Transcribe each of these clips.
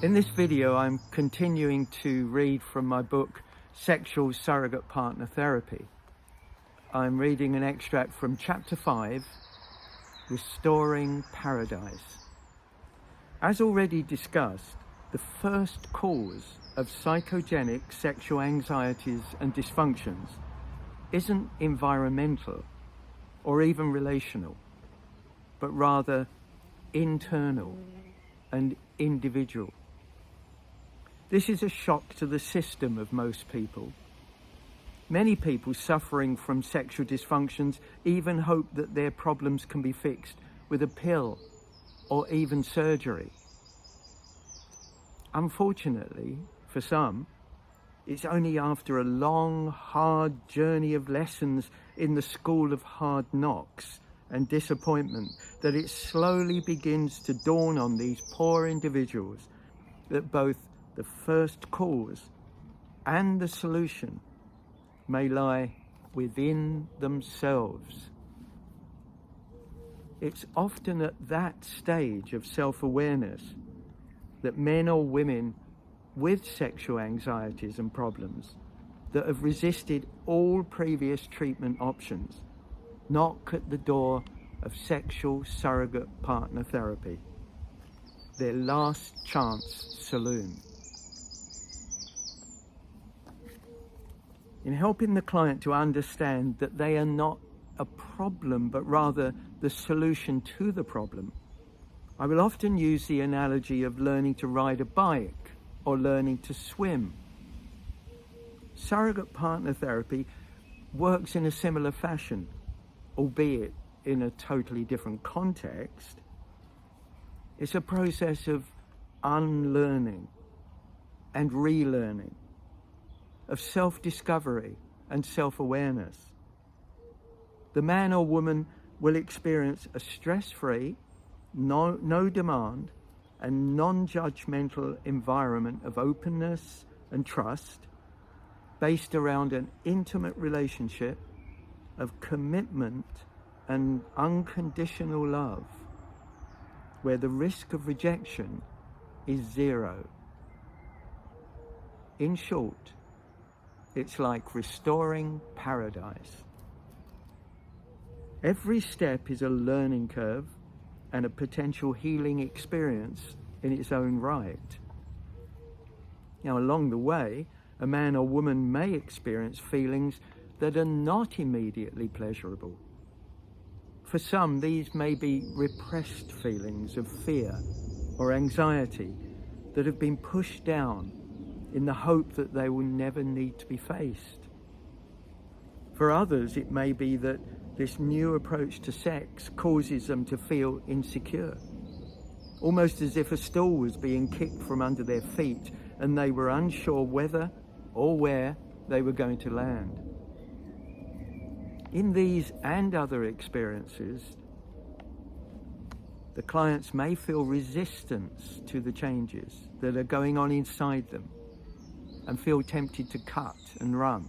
In this video, I'm continuing to read from my book, Sexual Surrogate Partner Therapy. I'm reading an extract from Chapter 5, Restoring Paradise. As already discussed, the first cause of psychogenic sexual anxieties and dysfunctions isn't environmental or even relational, but rather internal and individual. This is a shock to the system of most people. Many people suffering from sexual dysfunctions even hope that their problems can be fixed with a pill or even surgery. Unfortunately, for some, it's only after a long, hard journey of lessons in the school of hard knocks and disappointment that it slowly begins to dawn on these poor individuals that both the first cause and the solution may lie within themselves. It's often at that stage of self-awareness that men or women with sexual anxieties and problems that have resisted all previous treatment options knock at the door of sexual surrogate partner therapy, their last chance saloon. In helping the client to understand that they are not a problem, but rather the solution to the problem, I will often use the analogy of learning to ride a bike or learning to swim. Surrogate partner therapy works in a similar fashion, albeit in a totally different context. It's a process of unlearning and relearning, of self-discovery and self-awareness. The man or woman will experience a stress-free, no demand and non-judgmental environment of openness and trust based around an intimate relationship of commitment and unconditional love, where the risk of rejection is zero. In short, it's like restoring paradise. Every step is a learning curve and a potential healing experience in its own right. Now, along the way, a man or woman may experience feelings that are not immediately pleasurable. For some, these may be repressed feelings of fear or anxiety that have been pushed down in the hope that they will never need to be faced. For others, it may be that this new approach to sex causes them to feel insecure, almost as if a stool was being kicked from under their feet and they were unsure whether or where they were going to land. In these and other experiences, the clients may feel resistance to the changes that are going on inside them and feel tempted to cut and run.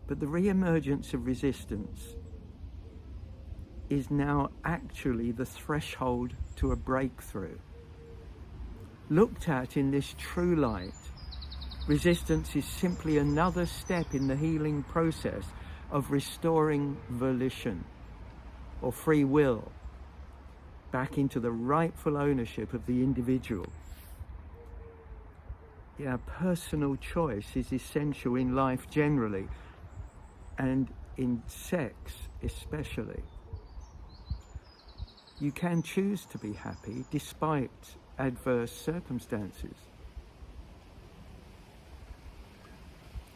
But the re-emergence of resistance is now actually the threshold to a breakthrough. Looked at in this true light, resistance is simply another step in the healing process of restoring volition or free will back into the rightful ownership of the individual. Yeah, personal choice is essential in life generally, and in sex especially. You can choose to be happy despite adverse circumstances.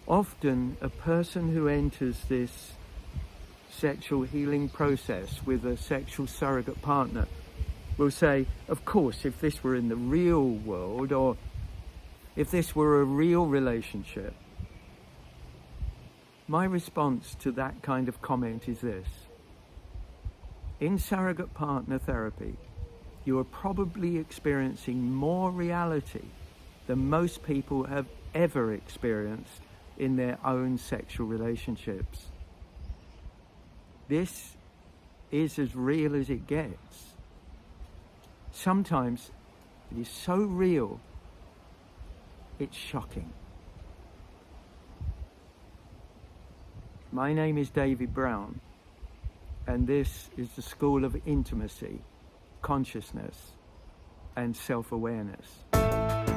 Often, a person who enters this sexual healing process with a sexual surrogate partner will say, of course, if this were in the real world, or if this were a real relationship. My response to that kind of comment is this: in surrogate partner therapy, you are probably experiencing more reality than most people have ever experienced in their own sexual relationships. This is as real as it gets. Sometimes It is so real, it's shocking. My name is David Brown, and this is the School of Intimacy, Consciousness, and Self-Awareness.